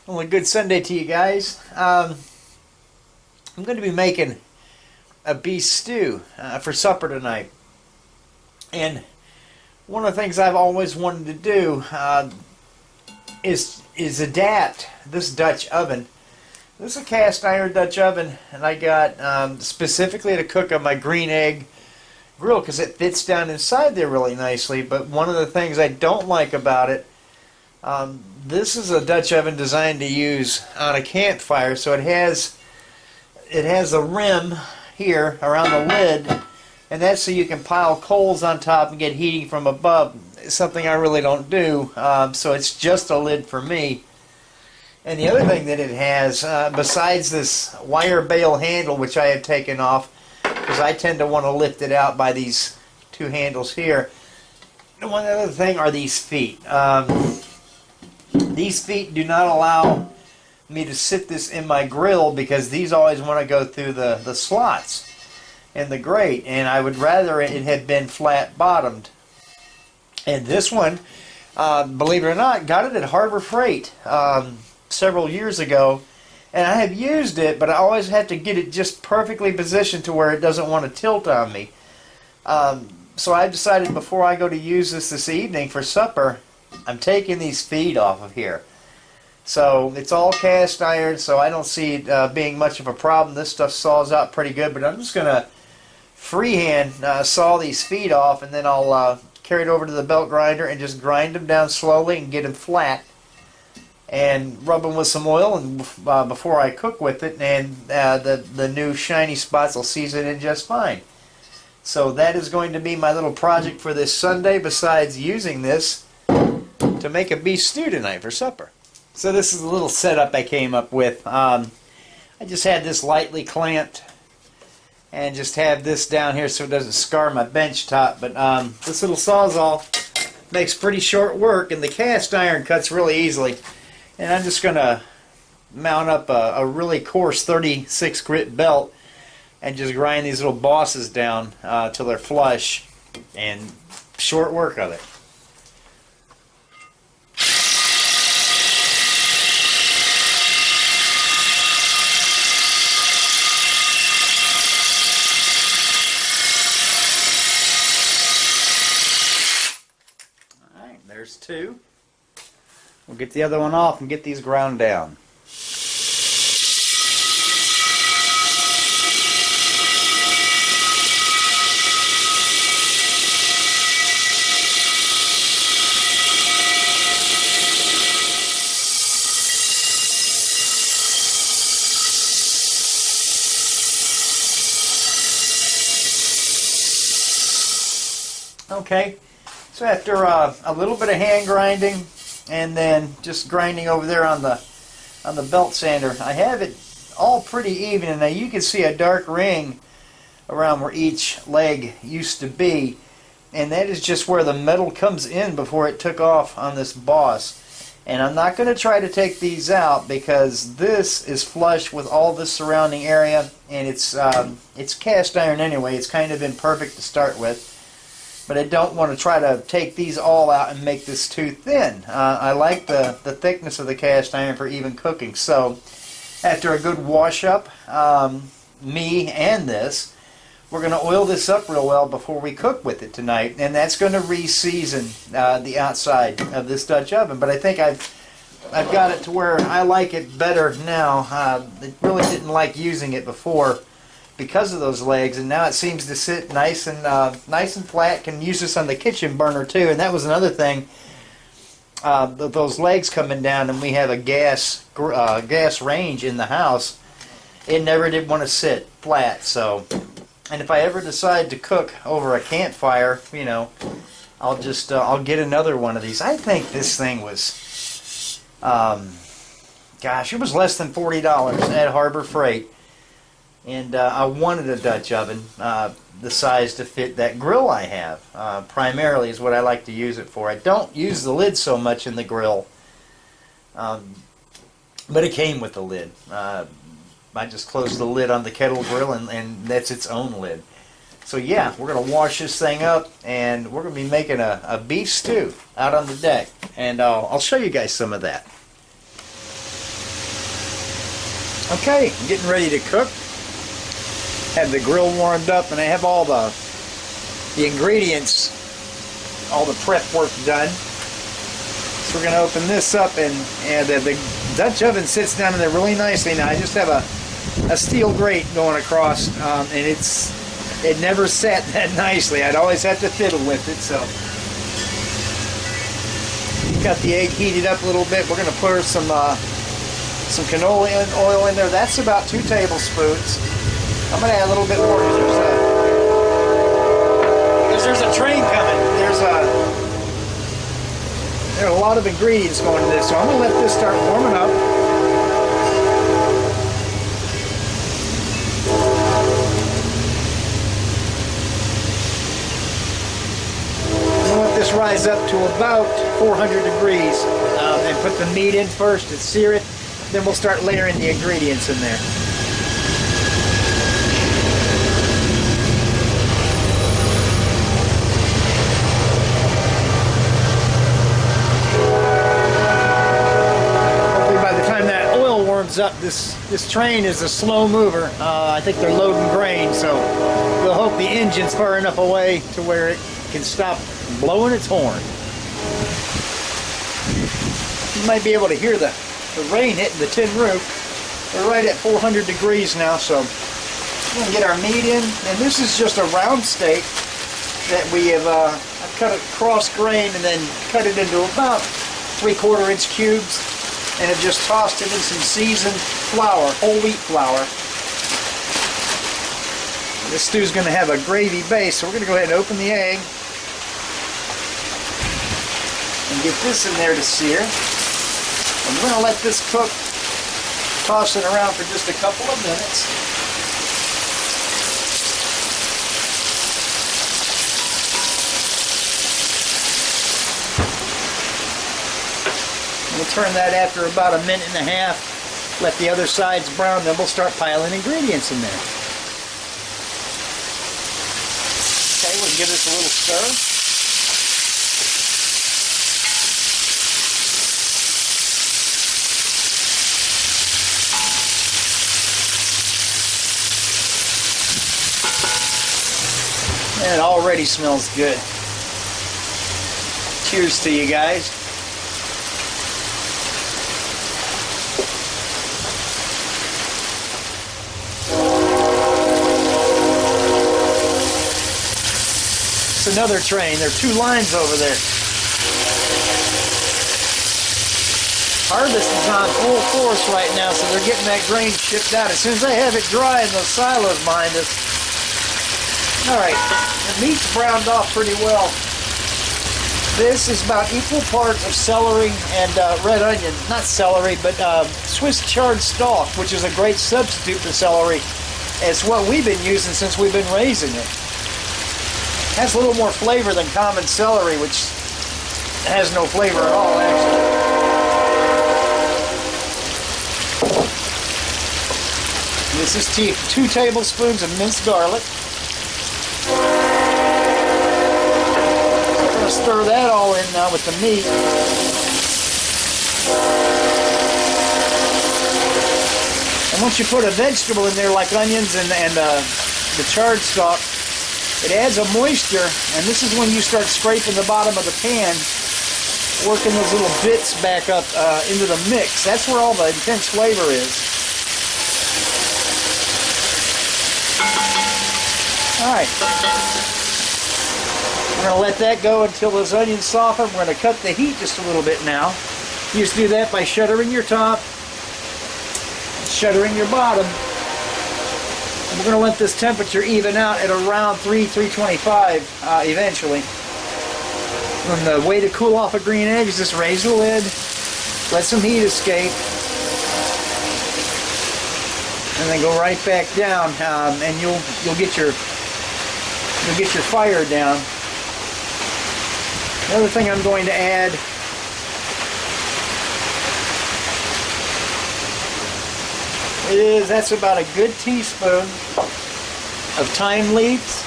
Well, a good Sunday to you guys. I'm going to be making a beef stew for supper tonight. And one of the things I've always wanted to do is adapt this Dutch oven. This is a cast iron Dutch oven, and I got specifically to cook on my green egg grill because it fits down inside there really nicely. But one of the things I don't like about it, this is a Dutch oven designed to use on a campfire, so it has a rim here around the lid, and that's so you can pile coals on top and get heating from above. It's something I really don't do, so it's just a lid for me. And the other thing that it has, besides this wire bale handle, which I have taken off, because I tend to want to lift it out by these two handles here. And one other thing are these feet. These feet do not allow me to sit this in my grill because these always want to go through the slots in the grate, and I would rather it had been flat bottomed. And this one, believe it or not, got it at Harbor Freight several years ago, and I have used it, but I always have to get it just perfectly positioned to where it doesn't want to tilt on me. So I decided before I go to use this evening for supper, I'm taking these feet off of here. So it's all cast iron, so I don't see it being much of a problem. This stuff saws out pretty good, but I'm just going to freehand saw these feet off, and then I'll carry it over to the belt grinder and just grind them down slowly and get them flat. And rub them with some oil and before I cook with it, and the new shiny spots will season in just fine. So that is going to be my little project for this Sunday, besides using this to make a beef stew tonight for supper. So this is a little setup I came up with. I just had this lightly clamped and just have this down here so it doesn't scar my bench top. But this little Sawzall makes pretty short work, and the cast iron cuts really easily. And I'm just going to mount up a really coarse 36 grit belt and just grind these little bosses down till they're flush, and short work of it. Alright, there's two. We'll get the other one off and get these ground down. Okay, so after a little bit of hand grinding, and then just grinding over there on the belt sander, I have it all pretty even, and now you can see a dark ring around where each leg used to be, and that is just where the metal comes in before it took off on this boss. And I'm not going to try to take these out because this is flush with all the surrounding area, and it's cast iron anyway. It's kind of imperfect to start with. But I don't want to try to take these all out and make this too thin. I like the thickness of the cast iron for even cooking. So after a good wash up, me and this, we're going to oil this up real well before we cook with it tonight. And that's going to re-season the outside of this Dutch oven. But I think I've got it to where I like it better now. I really didn't like using it before because of those legs, and now it seems to sit nice and flat. Can use this on the kitchen burner too, and that was another thing. Those legs coming down, and we have a gas range in the house. It never did want to sit flat. So, and if I ever decide to cook over a campfire, you know, I'll just I'll get another one of these. I think this thing was, gosh, it was less than $40 at Harbor Freight. And I wanted a Dutch oven the size to fit that grill I have. Primarily is what I like to use it for. I don't use the lid so much in the grill, but it came with the lid. I just closed the lid on the kettle grill, and that's its own lid. So yeah, we're going to wash this thing up, and we're going to be making a beef stew out on the deck. And I'll show you guys some of that. Okay, getting ready to cook. Have the grill warmed up, and I have all the ingredients, all the prep work done. So we're going to open this up, and the Dutch oven sits down in there really nicely now. I just have a steel grate going across, and it never sat that nicely. I'd always have to fiddle with it. So got the egg heated up a little bit. We're going to put some canola oil in there. That's about 2 tablespoons. I'm going to add a little bit more because there's a train coming. There are a lot of ingredients going into this, so I'm going to let this start warming up. I'm going to let this rise up to about 400 degrees and put the meat in first and sear it. Then we'll start layering the ingredients in there. Up, this train is a slow mover. I think they're loading grain, so we'll hope the engine's far enough away to where it can stop blowing its horn. You might be able to hear the rain hitting the tin roof. We're right at 400 degrees now, so we're going to get our meat in. And this is just a round steak that we have I've cut it cross grain and then cut it into about 3/4 inch cubes. And have just tossed it in some seasoned flour, whole wheat flour. This stew's going to have a gravy base, so we're going to go ahead and open the egg and get this in there to sear. And we're going to let this cook, toss it around for just a couple of minutes. We'll turn that after about 1.5 minutes. Let the other sides brown, then we'll start piling ingredients in there. Okay, we'll give this a little stir. And it already smells good. Cheers to you guys. Another train. There are 2 lines over there. Harvest is on full force right now, so they're getting that grain shipped out. As soon as they have it dry in those silos behind us. Alright, the meat's browned off pretty well. This is about equal parts of celery and red onion. Not celery, but Swiss chard stalk, which is a great substitute for celery. It's what we've been using since we've been raising it. Has a little more flavor than common celery, which has no flavor at all, actually. This is 2 tablespoons of minced garlic. I'm going to stir that all in now with the meat. And once you put a vegetable in there like onions and the chard stalk, it adds a moisture, and this is when you start scraping the bottom of the pan, working those little bits back up into the mix. That's where all the intense flavor is. Alright. We're going to let that go until those onions soften. We're going to cut the heat just a little bit now. You just do that by shuttering your top, shuttering your bottom. We're going to let this temperature even out at around 325 eventually. And the way to cool off a green egg is just raise the lid, let some heat escape, and then go right back down, and you'll get your fire down. Another thing I'm going to add that's about a good teaspoon of thyme leaves.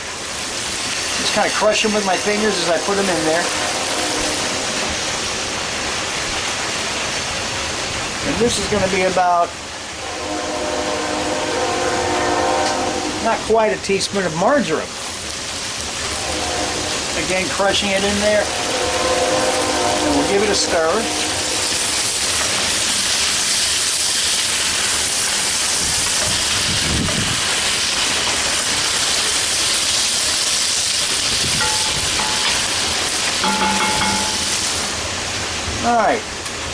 Just kind of crush them with my fingers as I put them in there. And this is going to be about not quite a teaspoon of marjoram. Again, crushing it in there. And we'll give it a stir. Alright,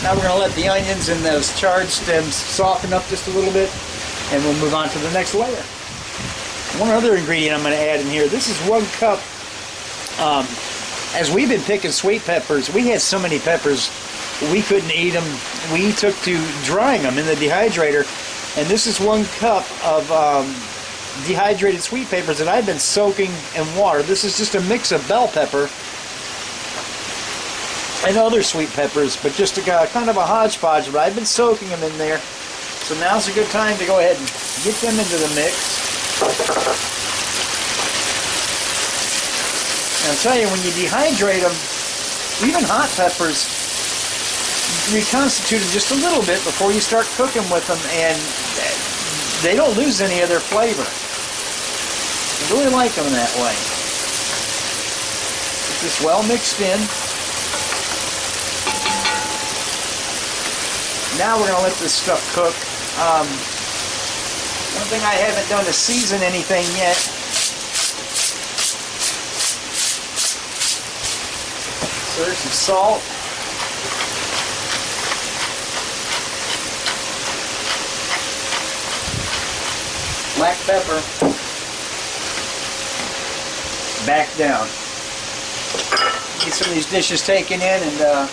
now we're going to let the onions and those charred stems soften up just a little bit, and we'll move on to the next layer. One other ingredient I'm going to add in here, this is 1 cup. As we've been picking sweet peppers, we had so many peppers we couldn't eat them. We took to drying them in the dehydrator, and this is 1 cup of dehydrated sweet peppers that I've been soaking in water. This is just a mix of bell pepper and other sweet peppers, but just kind of a hodgepodge, but I've been soaking them in there. So now's a good time to go ahead and get them into the mix. And I'll tell you, when you dehydrate them, even hot peppers, reconstitute them just a little bit before you start cooking with them, and they don't lose any of their flavor. I really like them that way. Get this well mixed in. Now we're going to let this stuff cook. One thing I haven't done is season anything yet. So there's some salt. Black pepper. Back down. Get some of these dishes taken in, and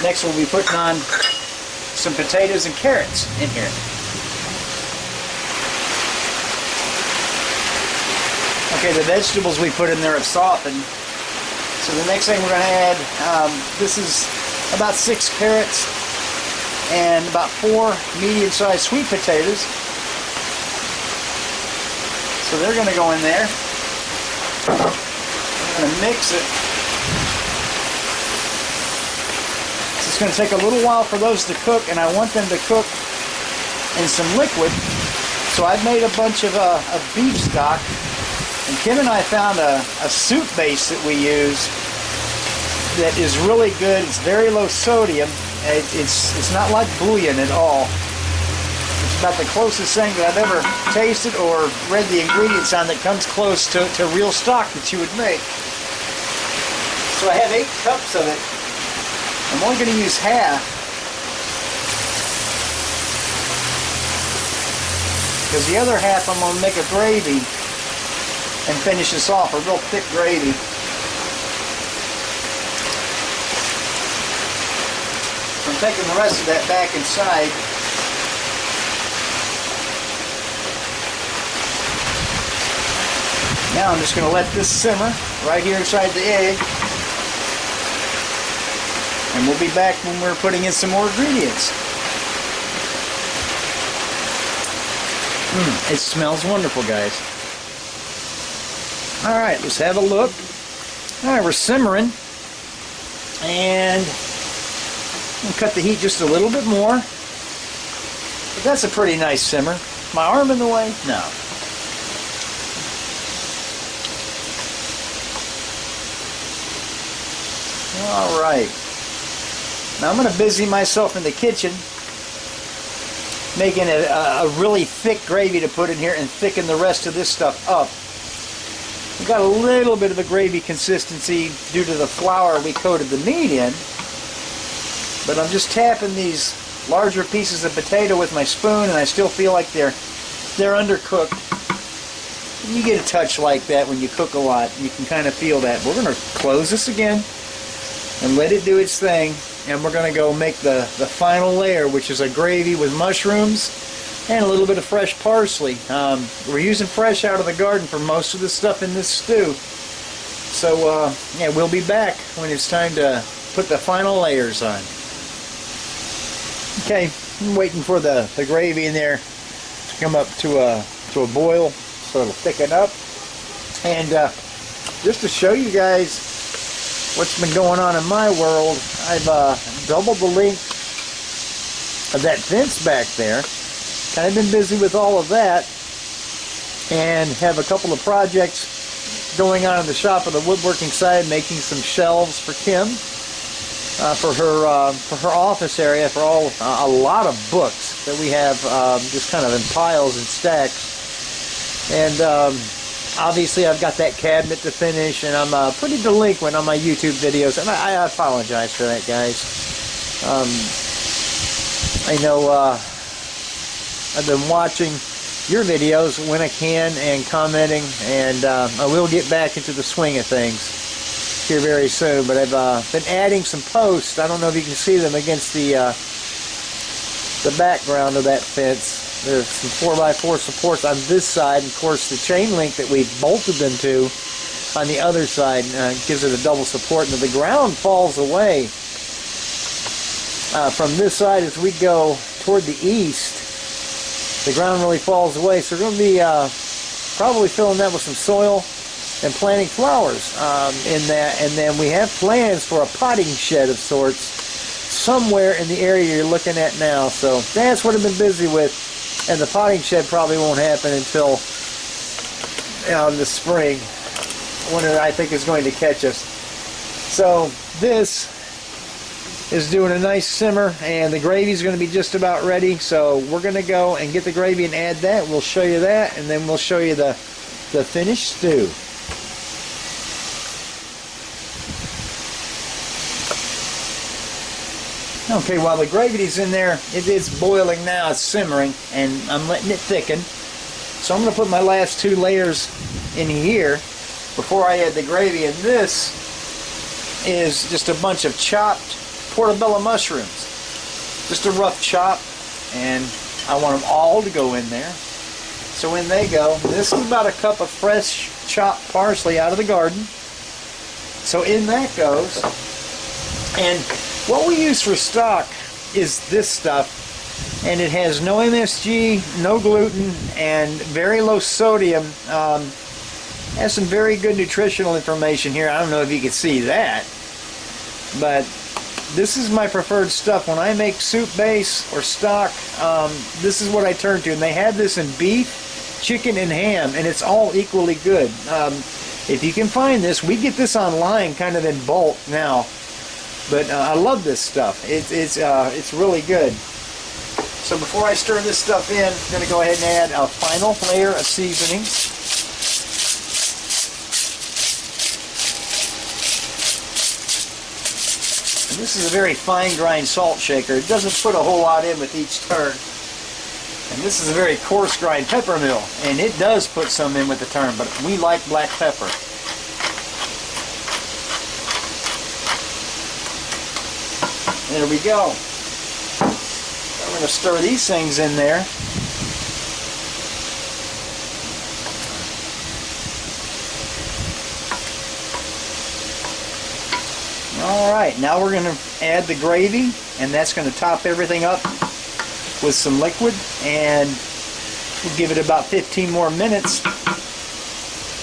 next we'll be putting on some potatoes and carrots in here. Okay, the vegetables we put in there have softened. So the next thing we're going to add, this is about 6 carrots and about 4 medium-sized sweet potatoes. So they're going to go in there. I'm going to mix it. It's going to take a little while for those to cook, and I want them to cook in some liquid. So I've made a bunch of beef stock, and Kim and I found a soup base that we use that is really good. It's very low sodium. It's not like bouillon at all. It's about the closest thing that I've ever tasted or read the ingredients on that comes close to real stock that you would make. So I have 8 cups of it. I'm only going to use half, because the other half I'm going to make a gravy and finish this off, a real thick gravy. So I'm taking the rest of that back inside. Now I'm just going to let this simmer right here inside the egg. And we'll be back when we're putting in some more ingredients. It smells wonderful, guys. Alright, let's have a look. Alright, we're simmering. And we'll cut the heat just a little bit more. But that's a pretty nice simmer. My arm in the way? No. Alright. Now I'm going to busy myself in the kitchen making a really thick gravy to put in here and thicken the rest of this stuff up. We've got a little bit of a gravy consistency due to the flour we coated the meat in, but I'm just tapping these larger pieces of potato with my spoon, and I still feel like they're undercooked. And you get a touch like that when you cook a lot. You can kind of feel that. We're going to close this again and let it do its thing. And we're going to go make the final layer, which is a gravy with mushrooms and a little bit of fresh parsley. We're using fresh out of the garden for most of the stuff in this stew. So, yeah, we'll be back when it's time to put the final layers on. Okay, I'm waiting for the gravy in there to come up to a boil so it'll thicken up. And just to show you guys what's been going on in my world, I've doubled the length of that fence back there. Kind of been busy with all of that. and have a couple of projects going on in the shop on the woodworking side, making some shelves for Kim for her office area, for a lot of books that we have just kind of in piles and stacks. And obviously I've got that cabinet to finish, and I'm pretty delinquent on my YouTube videos, and I apologize for that, guys. I know I've been watching your videos when I can and commenting, and I will get back into the swing of things here very soon. But I've been adding some posts. I don't know if you can see them against the background of that fence. There's some 4x4 supports on this side, and of course the chain link that we've bolted them to on the other side gives it a double support, and the ground falls away from this side as we go toward the east. The ground really falls away, so we're going to be probably filling that with some soil and planting flowers in that. And then we have plans for a potting shed of sorts somewhere in the area you're looking at now. So that's what I've been busy with, and the potting shed probably won't happen until in the spring, when I think is going to catch us. So this is doing a nice simmer, and the gravy is going to be just about ready. So we're going to go and get the gravy and add that. We'll show you that, and then we'll show you the finished stew. Okay, while the gravy's in there, it is boiling now. It's simmering, and I'm letting it thicken. So I'm going to put my last 2 layers in here before I add the gravy, and this is just a bunch of chopped portobello mushrooms. Just a rough chop, and I want them all to go in there. So in they go. This is about a cup of fresh chopped parsley out of the garden. So in that goes. And what we use for stock is this stuff, and it has no MSG, no gluten, and very low sodium. Has some very good nutritional information here. I don't know if you can see that, but this is my preferred stuff. When I make soup base or stock, this is what I turn to. And they have this in beef, chicken, and ham, and it's all equally good. If you can find this, we get this online kind of in bulk now. But I love this stuff. It's really good. So before I stir this stuff in, I'm going to go ahead and add a final layer of seasonings. And this is a very fine grind salt shaker. It doesn't put a whole lot in with each turn. And this is a very coarse grind pepper mill, and it does put some in with the turn, but we like black pepper. There we go. I'm going to stir these things in there. Alright, now we're going to add the gravy, and that's going to top everything up with some liquid, and we'll give it about 15 more minutes.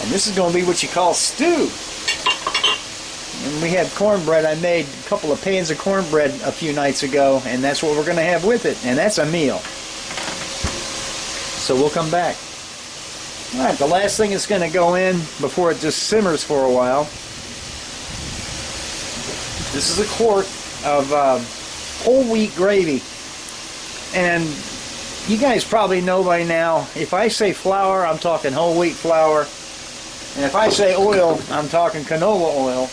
And this is going to be what you call stew. And we have cornbread. I made a couple of pans of cornbread a few nights ago, and that's what we're going to have with it, and that's a meal. So we'll come back. Alright, the last thing that's going to go in before it just simmers for a while. This is a quart of whole wheat gravy. And you guys probably know by now, if I say flour, I'm talking whole wheat flour. And if I say oil, I'm talking canola oil.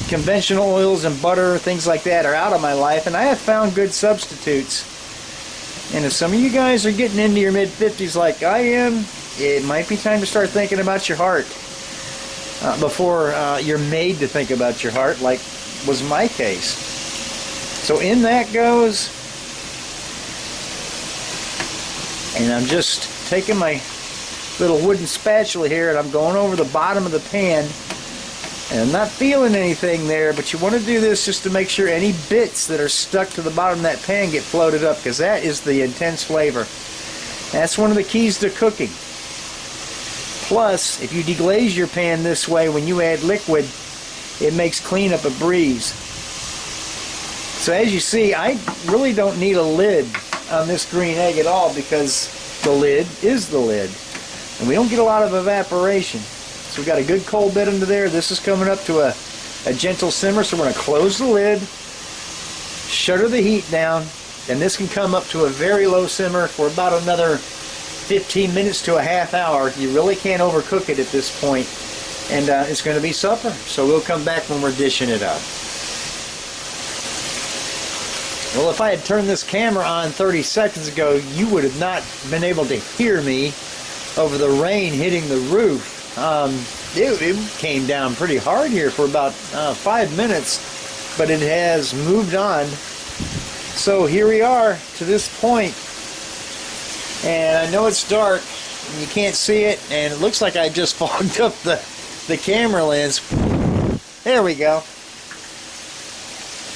Conventional oils and butter, things like that, are out of my life, and I have found good substitutes. And if some of you guys are getting into your mid-50s like I am, it might be time to start thinking about your heart before you're made to think about your heart, like was my case. So in that goes, and I'm just taking my little wooden spatula here, and I'm going over the bottom of the pan, and I'm not feeling anything there, but you want to do this just to make sure any bits that are stuck to the bottom of that pan get floated up, because that is the intense flavor. That's one of the keys to cooking. Plus, if you deglaze your pan this way, when you add liquid, it makes cleanup a breeze. So as you see, I really don't need a lid on this green egg at all, because the lid is the lid. And we don't get a lot of evaporation. So we've got a good cold bed under there. This is coming up to a gentle simmer, so we're going to close the lid, shutter the heat down, and this can come up to a very low simmer for about another 15 minutes to a half hour. You really can't overcook it at this point. And it's going to be supper. So we'll come back when we're dishing it up. Well, if I had turned this camera on 30 seconds ago, you would have not been able to hear me over the rain hitting the roof. It came down pretty hard here for about 5 minutes, but it has moved on. So here we are to this point, and I know it's dark and you can't see it, and it looks like I just fogged up the camera lens. There we go.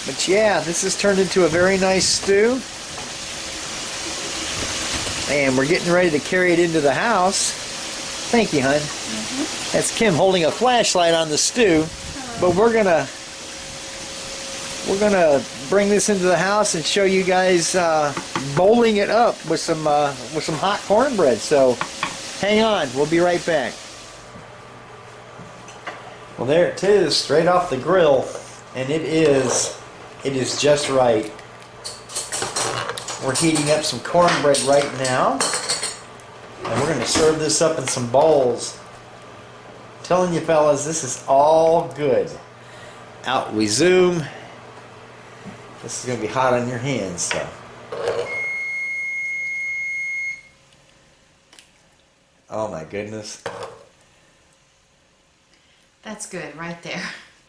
But yeah, this has turned into a very nice stew, and we're getting ready to carry it into the house. Thank you, hon. That's Kim holding a flashlight on the stew. But we're gonna bring this into the house and show you guys bowling it up with some hot cornbread. So hang on, we'll be right back. Well, there it is, straight off the grill, and it is just right. We're heating up some cornbread right now, and we're going to serve this up in some bowls. I'm telling you fellas, this is all good. Out we zoom. This is going to be hot on your hands, so. Oh my goodness. That's good right there.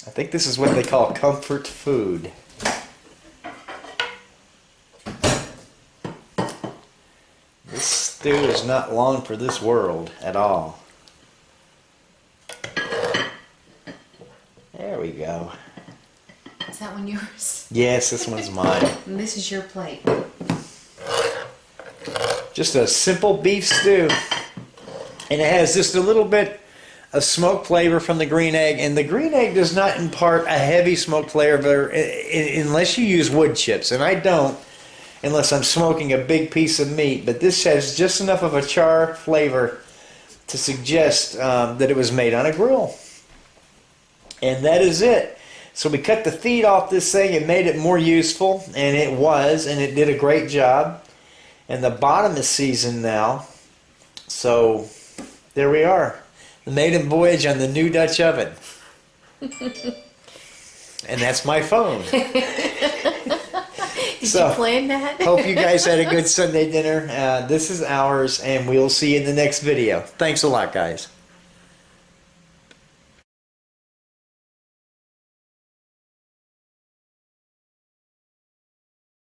I think this is what they call comfort food. This stew is not long for this world at all. There we go. Is that one yours? Yes, this one's mine. And this is your plate. Just a simple beef stew. And it has just a little bit of smoke flavor from the green egg. And the green egg does not impart a heavy smoke flavor unless you use wood chips. And I don't unless I'm smoking a big piece of meat. But this has just enough of a char flavor to suggest that it was made on a grill. And that is it. So we cut the feet off this thing and made it more useful. And it was. And it did a great job. And the bottom is seasoned now. So there we are. The maiden voyage on the new Dutch oven. And that's my phone. Did you plan that? Hope you guys had a good Sunday dinner. This is ours, and we'll see you in the next video. Thanks a lot, guys.